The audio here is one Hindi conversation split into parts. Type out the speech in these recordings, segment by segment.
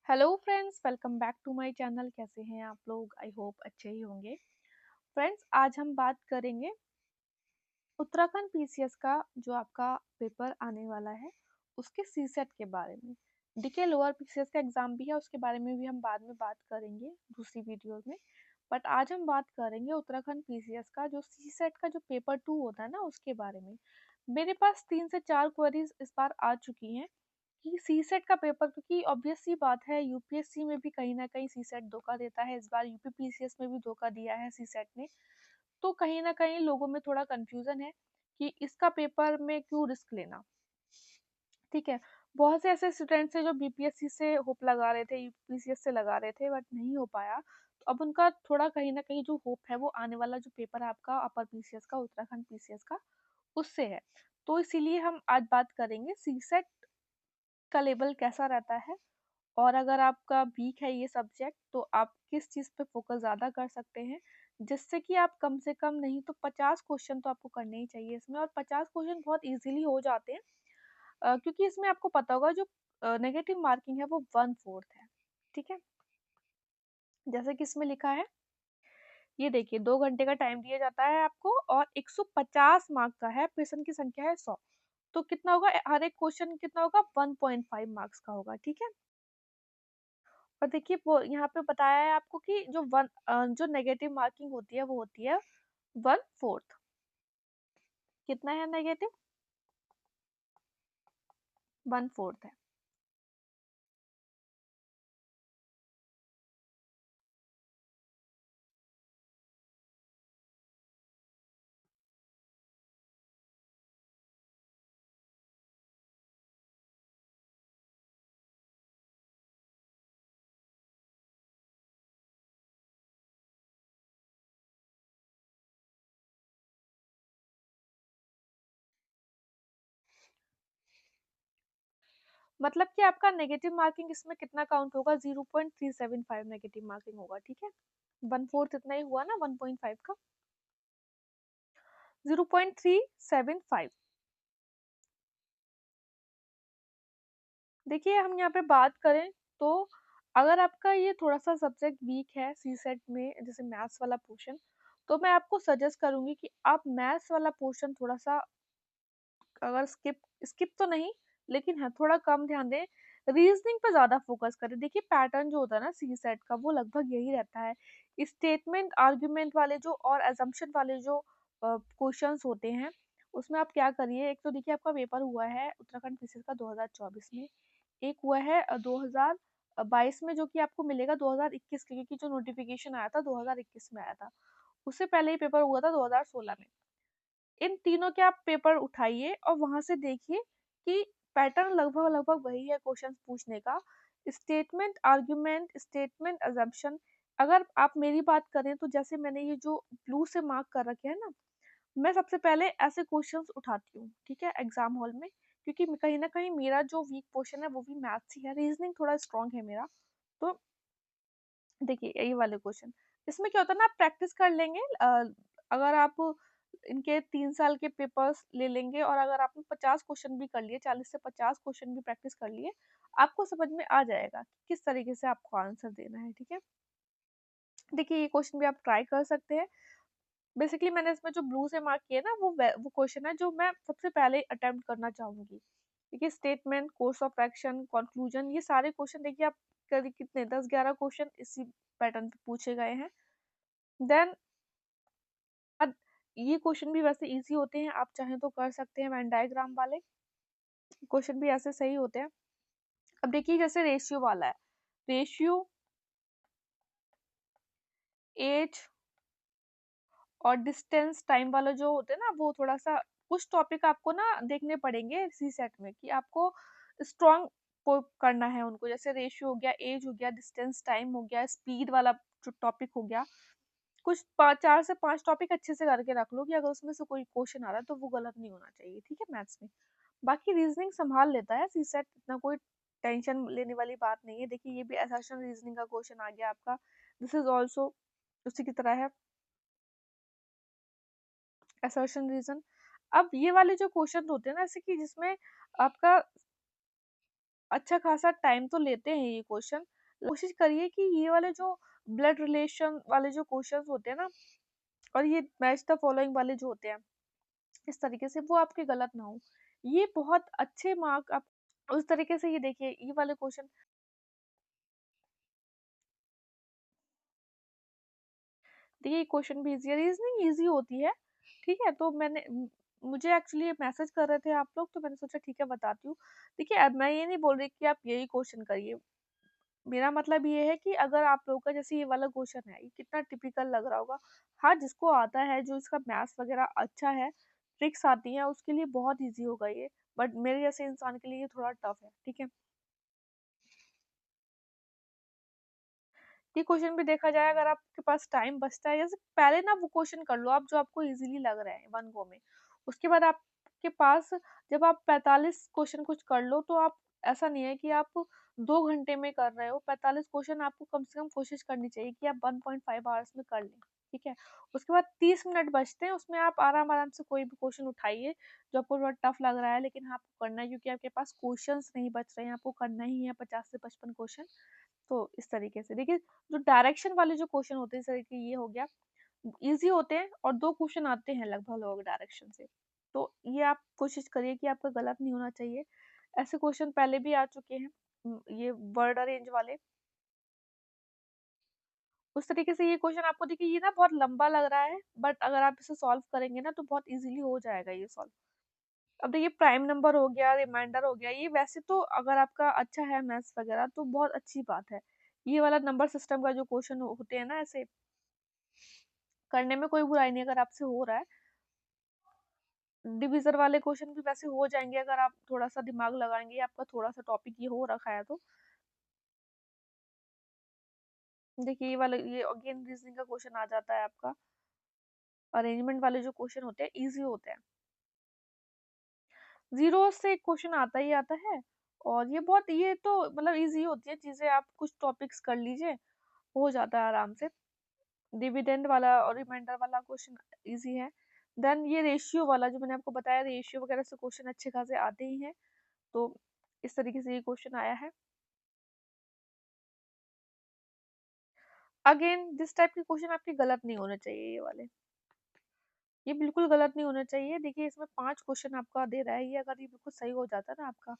Hello friends, welcome back to my channel. कैसे हैं आप लोग? आई होप अच्छे ही होंगे। फ्रेंड्स, आज हम बात करेंगे उत्तराखंड पीसीएस का जो आपका पेपर आने वाला है उसके सीसेट के बारे में। डीके लोअर पीसीएस का एग्जाम भी है, उसके बारे में भी हम बाद में बात करेंगे दूसरी वीडियो में। बट आज हम बात करेंगे उत्तराखंड पीसीएस का जो सीसेट का जो पेपर 2 होता है ना, उसके बारे में। मेरे पास 3 से 4 क्वेरीज इस बार आ चुकी हैं कि सीसेट का पेपर, क्योंकि ऑब्वियस सी बात है यूपीएससी में भी कहीं ना कहीं सीसेट धोखा देता है। इस बार यूपीपीसीएस में भी धोखा दिया है सीसेट ने। तो कहीं ना कहीं लोगों में थोड़ा कंफ्यूजन है कि इसका पेपर में क्यों रिस्क लेना। ठीक है, बहुत से ऐसे स्टूडेंट्स हैं जो बीपीएससी से होप लगा रहे थे, यूपीसीएस से लगा रहे थे, बट नहीं हो पाया। तो अब उनका थोड़ा कहीं ना कहीं जो होप है वो आने वाला जो पेपर है आपका अपर पीसीएस का, उत्तराखंड पीसीएस का, उससे है। तो इसीलिए हम आज बात करेंगे सीसेट का लेवल कैसा रहता है, और अगर आपका वीक है ये सब्जेक्ट तो आप किस चीज़ पे फोकस ज़्यादा कर सकते हैं, जिससे कि आप कम से कम नहीं तो 50 क्वेश्चन तो आपको करने ही चाहिए इसमें। और 50 क्वेश्चन बहुत इजीली हो जाते हैं, क्योंकि इसमें आपको पता होगा जो नेगेटिव मार्किंग है वो 1/4 है। ठीक है, जैसे कि इसमें लिखा है, ये देखिए 2 घंटे का टाइम दिया जाता है आपको और 150 मार्क्स का है, प्रश्न की संख्या है 100। तो कितना होगा, हर एक क्वेश्चन कितना होगा, 1.5 मार्क्स का होगा। ठीक है, और देखिए वो यहाँ पे बताया है आपको कि जो नेगेटिव मार्किंग होती है वो होती है 1/4। कितना है नेगेटिव? 1/4 है। मतलब कि आपका नेगेटिव मार्किंग इसमें कितना काउंट होगा, 0.375 नेगेटिव मार्किंग होगा। ठीक है, 1/4 इतना ही हुआ ना 1.5 का, 0.375। देखिए हम यहाँ पे बात करें तो अगर आपका ये थोड़ा सा सब्जेक्ट वीक है सी सेट में, जैसे मैथ्स वाला पोर्शन, तो मैं आपको सजेस्ट करूंगी कि आप मैथ्स वाला पोर्शन थोड़ा सा, अगर स्किप स्किप तो नहीं लेकिन है थोड़ा कम ध्यान दें, रीजनिंग पे ज्यादा फोकस करें। देखिए पैटर्न जो होता है ना सी सेट का वो लगभग यही रहता है। स्टेटमेंट आर्ग्यूमेंट वाले जो और एजम्पशन वाले जो क्वेश्चंस होते हैं, उसमें आप क्या करिए, एक तो देखिए आपका पेपर हुआ है उत्तराखंड पीसीएस का 2024 में, एक हुआ है 2022 में, जो कि आपको मिलेगा 2021 के, क्योंकि जो नोटिफिकेशन आया था 2021 में आया था। उससे पहले ही पेपर हुआ था 2016 में। इन तीनों के आप पेपर उठाइए और वहां से देखिए कि पैटर्न लगभग लगभग वही है क्वेश्चन पूछने का। Statement argument, statement assumption. अगर आप मेरी बात करें तो जैसे मैंने ये जो ब्लू से मार्क कर रखे हैं ना, मैं सबसे पहले ऐसे क्वेश्चंस उठाती हूँ, ठीक है, एग्जाम हॉल में, क्योंकि कहीं ना कहीं मेरा जो वीक पोर्शन है वो भी मैथ्स ही है, रीजनिंग थोड़ा स्ट्रांग है मेरा। तो देखिए यही वाले क्वेश्चन, इसमें क्या होता है ना, आप प्रैक्टिस कर लेंगे। अगर आप इनके 3 साल के पेपर्स ले लेंगे और अगर आपने 50 क्वेश्चन भी कर लिए, 40 से 50 क्वेश्चन भी प्रैक्टिस कर लिए, आपको समझ में आ जाएगा कि किस तरीके से आपको आंसर देना है। ठीक है, देखिए ये क्वेश्चन भी आप ट्राई कर सकते हैं। बेसिकली मैंने इसमें जो ब्लू से मार्क किया ना वो क्वेश्चन है जो मैं सबसे पहले अटेम्प्ट करना चाहूंगी। देखिए statement, course of action, conclusion, ये सारे क्वेश्चन देखिए आप करीब कितने 10-11 क्वेश्चन इसी पैटर्न पे पूछे गए हैं। देन अब ये क्वेश्चन भी वैसे इजी होते हैं, आप चाहें तो कर सकते हैं। वेन डायग्राम वाले क्वेश्चन भी ऐसे सही होते हैं। अब देखिए जैसे रेशियो वाला है, रेशियो, एज और डिस्टेंस टाइम वाला जो होते हैं ना, वो थोड़ा सा कुछ टॉपिक आपको ना देखने पड़ेंगे सी सेट में कि आपको स्ट्रॉन्ग करना है उनको। जैसे रेशियो हो गया, एज हो गया, डिस्टेंस टाइम हो गया, स्पीड वाला जो टॉपिक हो गया। कुछ 4 से 5 टॉपिक अच्छे से करके रख लो कि अगर उसमें से कोई क्वेश्चन आ रहा है तो वो गलत नहीं होना चाहिए। ठीक है, मैथ्स में बाकी रीजनिंग संभाल लेता है सी सेट, इतना कोई टेंशन लेने वाली बात नहीं है। देखिए ये भी असर्शन रीजनिंग का क्वेश्चन आ गया आपका, दिस इज ऑल्सो उसी की तरह है, असर्शन रीजन। अब ये वाले जो क्वेश्चन होते हैं ना, जैसे कि जिसमें आपका अच्छा खासा टाइम तो लेते हैं ये क्वेश्चन, कोशिश करिए कि ये वाले जो ब्लड रिलेशन वाले जो क्वेश्चंस होते हैं ना, और ये मैच द फॉलोइंग वाले जो होते हैं इस तरीके से, वो आपके गलत ना हो। ये बहुत अच्छे मार्क आप उस तरीके से, ये देखिए ये वाले क्वेश्चन, देखिए क्वेश्चन भी इजी है, रीजनिंग इजी होती है, ठीक है। तो मुझे एक्चुअली मैसेज कर रहे थे आप लोग, तो मैंने सोचा ठीक है बताती हूँ। देखिए अब मैं ये नहीं बोल रही कि आप यही क्वेश्चन करिए, मेरा मतलब ये है कि अगर आप लोगों का जैसे ये वाला क्वेश्चन है, ये कितना टिपिकल लग रहा होगा। हाँ, जिसको आता है, जो इसका मैथ्स वगैरह अच्छा है, ट्रिक्स आती हैं, उसके लिए बहुत इजी होगा ये, बट मेरे जैसे इंसान के लिए ये थोड़ा टफ है, ठीक है। ये क्वेश्चन भी देखा जाए, अगर आपके पास टाइम बचता है, जैसे पहले ना वो क्वेश्चन कर लो आप जो आपको इजीली लग रहा है वन गो में, उसके बाद आपके पास जब आप 45 क्वेश्चन कुछ कर लो, तो आप, ऐसा नहीं है कि आप 2 घंटे में कर रहे हो, 45 क्वेश्चन आपको कम से कम कोशिश करनी चाहिए कि आप 1.5 आवर्स में कर लें, ठीक है। उसके बाद 30 मिनट बचते हैं, उसमें आप आराम आराम से कोई भी क्वेश्चन उठाइए जो आपको थोड़ा टफ लग रहा है, लेकिन आपको करना है क्योंकि आपके पास क्वेश्चंस नहीं बच रहे हैं, आपको करना ही है 50 से 55 क्वेश्चन। तो इस तरीके से देखिए, जो डायरेक्शन वाले जो क्वेश्चन होते हैं, जैसे कि ये हो गया, इजी होते हैं, और 2 क्वेश्चन आते हैं लगभग लगभग डायरेक्शन से। तो ये आप कोशिश करिए कि आपका गलत नहीं होना चाहिए। ऐसे क्वेश्चन पहले भी आ चुके हैं, ये वर्ड अरेंज वाले, उस तरीके से ये क्वेश्चन आपको, देखिए ये ना बहुत लंबा लग रहा है, बट अगर आप इसे सॉल्व करेंगे ना तो बहुत इजीली हो जाएगा ये सॉल्व। अब देखिए प्राइम नंबर हो गया, रिमाइंडर हो गया, ये वैसे तो अगर आपका अच्छा है मैथ्स वगैरह तो बहुत अच्छी बात है। ये वाला नंबर सिस्टम का जो क्वेश्चन होते हैं ना, ऐसे करने में कोई बुराई नहीं अगर आपसे हो रहा है। डिवीजर वाले क्वेश्चन भी वैसे हो जाएंगे अगर आप थोड़ा सा दिमाग लगाएंगे, आपका थोड़ा सा टॉपिक ये हो रखा है तो। देखिए ये वाला, ये अगेन रीजनिंग का क्वेश्चन आ जाता है आपका। अरेंजमेंट वाले जो क्वेश्चन होते हैं इजी होते हैं, जीरो से क्वेश्चन आता ही आता है, और ये बहुत, ये तो मतलब इजी होती है चीजें, आप कुछ टॉपिक्स कर लीजिए, हो जाता है आराम से। डिविडेंड वाला और रिमाइंडर वाला क्वेश्चन इजी है। देन ये रेशियो वाला जो मैंने आपको बताया, रेशियो वगैरह से क्वेश्चन अच्छे खासे आते ही हैं, तो इस तरीके से ये क्वेश्चन आया है। अगेन दिस टाइप के क्वेश्चन आपके गलत नहीं होने चाहिए, ये वाले, ये बिल्कुल गलत नहीं होने चाहिए। देखिए इसमें 5 क्वेश्चन आपका दे रहा है, ये अगर ये बिल्कुल सही हो जाता है ना आपका,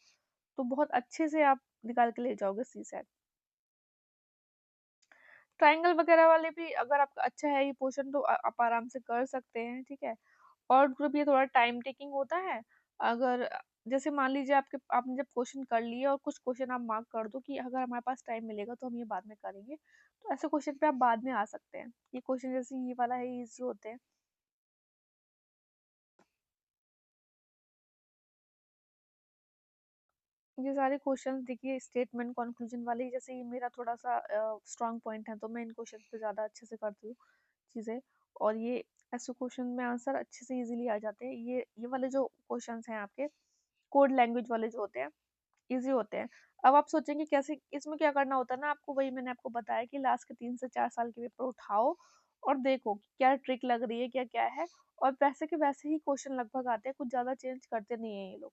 तो बहुत अच्छे से आप निकाल के ले जाओगे सी सेट। ट्राइंगल वगैरह वाले भी अगर आपका अच्छा है ये पोर्शन, तो आप आराम से कर सकते हैं, ठीक है। और ग्रुप ये थोड़ा टाइम टेकिंग होता है। अगर जैसे मान लीजिए आपने जब क्वेश्चन कर लिए और कुछ क्वेश्चन आप मार्क कर दो कि अगर हमारे पास टाइम मिलेगा तो हम ये बाद में करेंगे, तो ऐसे क्वेश्चन पे आप बाद में आ सकते हैं। ये क्वेश्चन जैसे ये वाला है, इजी होते हैं। ये सारे क्वेश्चंस देखिए स्टेटमेंट कंक्लूजन वाले, जैसे ये मेरा थोड़ा सा स्ट्रांग पॉइंट है, तो मैं इन क्वेश्चन पे ज़्यादा अच्छे से करती हूँ चीज़ें, और ये ऐसे क्वेश्चन में आंसर अच्छे से इजीली आ जाते हैं। ये वाले जो क्वेश्चंस हैं आपके कोड लैंग्वेज वाले जो होते हैं, इजी होते हैं। अब आप सोचेंगे कैसे, इसमें क्या करना होता है ना आपको, वही मैंने आपको बताया कि लास्ट के 3 से 4 साल के पेपर उठाओ और देखो कि क्या ट्रिक लग रही है, क्या क्या है, और वैसे के वैसे ही क्वेश्चन लगभग आते हैं, कुछ ज़्यादा चेंज करते नहीं है ये लोग।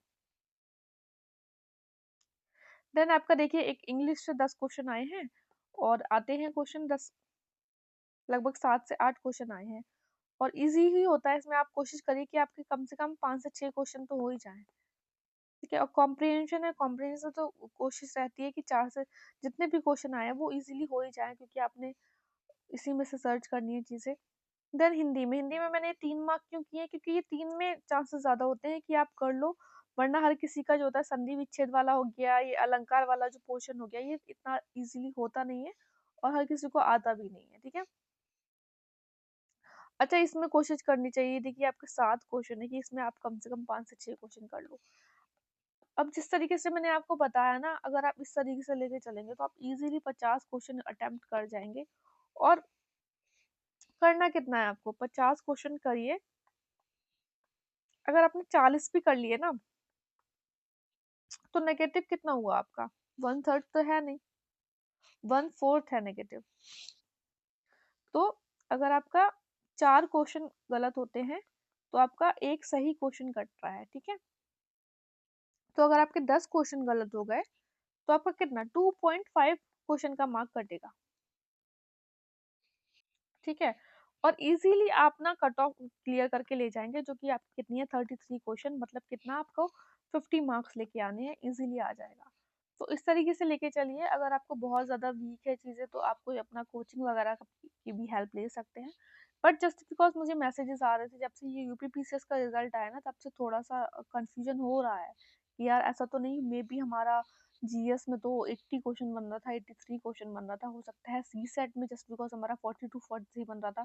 देन आपका देखिए एक इंग्लिश से 10 क्वेश्चन आए हैं, और आते हैं क्वेश्चन 10, लगभग 7 से 8 क्वेश्चन आए हैं, और इजी ही होता है। इसमें आप कोशिश करिए कि आपके कम से कम 5 से 6 क्वेश्चन तो हो ही जाए, ठीक है। और कॉम्प्रिहेंशन है, कॉम्प्रिहेंशन तो कोशिश रहती है कि 4 से जितने भी क्वेश्चन आए वो इजीली हो ही जाए, क्योंकि आपने इसी में से सर्च करनी है चीजें। देन हिंदी में मैंने 3 मार्क क्यों किए, क्योंकि ये 3 में चांसेस ज्यादा होते हैं कि आप कर लो, वरना हर किसी का जो होता है संधि विच्छेद वाला हो गया, ये अलंकार वाला जो पोर्शन हो गया, ये इतना इजीली होता नहीं है, और हर किसी को आता भी नहीं है, ठीक है। अच्छा, इसमें कोशिश करनी चाहिए, देखिए आपके 7 क्वेश्चन है, कि इसमें आप कम से कम 5 से 6 क्वेश्चन कर लो। अब जिस तरीके से मैंने आपको बताया ना, अगर आप इस तरीके से लेके चलेंगे तो आप इजीली 50 क्वेश्चन अटेम्प्ट कर जाएंगे। और करना कितना है आपको, 50 क्वेश्चन करिए। अगर आपने 40 भी कर लिए ना, तो नेगेटिव कितना हुआ आपका, 1/3 तो है नहीं, 1/4 है नेगेटिव। तो अगर आपका 4 क्वेश्चन गलत होते हैं, तो आपका एक सही क्वेश्चन कट रहा है, ठीक है। तो अगर आपके 10 क्वेश्चन गलत हो गए, तो आपका कितना 2.5 क्वेश्चन का मार्क कटेगा, ठीक है। और इजीली आप ना कट ऑफ क्लियर करके ले जाएंगे, जो कि आप कितनी है 33 क्वेश्चन, मतलब कितना आपको 50 मार्क्स लेके आने हैं, इजीली आ जाएगा। तो इस तरीके से लेके चलिए। अगर आपको बहुत ज़्यादा वीक है चीज़ें तो आप कोई अपना कोचिंग वगैरह की भी हेल्प ले सकते हैं। बट जस्ट बिकॉज मुझे मैसेजेस आ रहे थे जब से ये यूपीपीसीएस का रिजल्ट आया ना, तब से थोड़ा सा कंफ्यूजन हो रहा है कि यार ऐसा तो नहीं, मे बी हमारा जीएस में तो 80 क्वेश्चन बन रहा था, 83 क्वेश्चन बन रहा था, हो सकता है सी सेट में जस्ट बिकॉज हमारा 42 43 बन रहा था,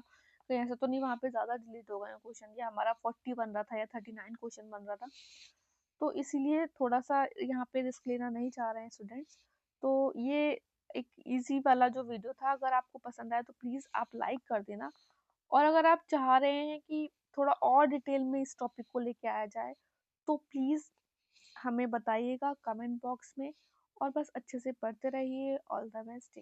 तो ऐसा तो नहीं वहाँ पे ज़्यादा डिलीट हो गए क्वेश्चन, या हमारा 40 बन रहा था या 39 क्वेश्चन बन रहा था। तो इसीलिए थोड़ा सा यहाँ पे रिस्क लेना नहीं चाह रहे हैं स्टूडेंट्स। तो ये एक इजी वाला जो वीडियो था, अगर आपको पसंद आया तो प्लीज़ आप लाइक कर देना। और अगर आप चाह रहे हैं कि थोड़ा और डिटेल में इस टॉपिक को लेके आया जाए, तो प्लीज़ हमें बताइएगा कमेंट बॉक्स में। और बस अच्छे से पढ़ते रहिए। All the best.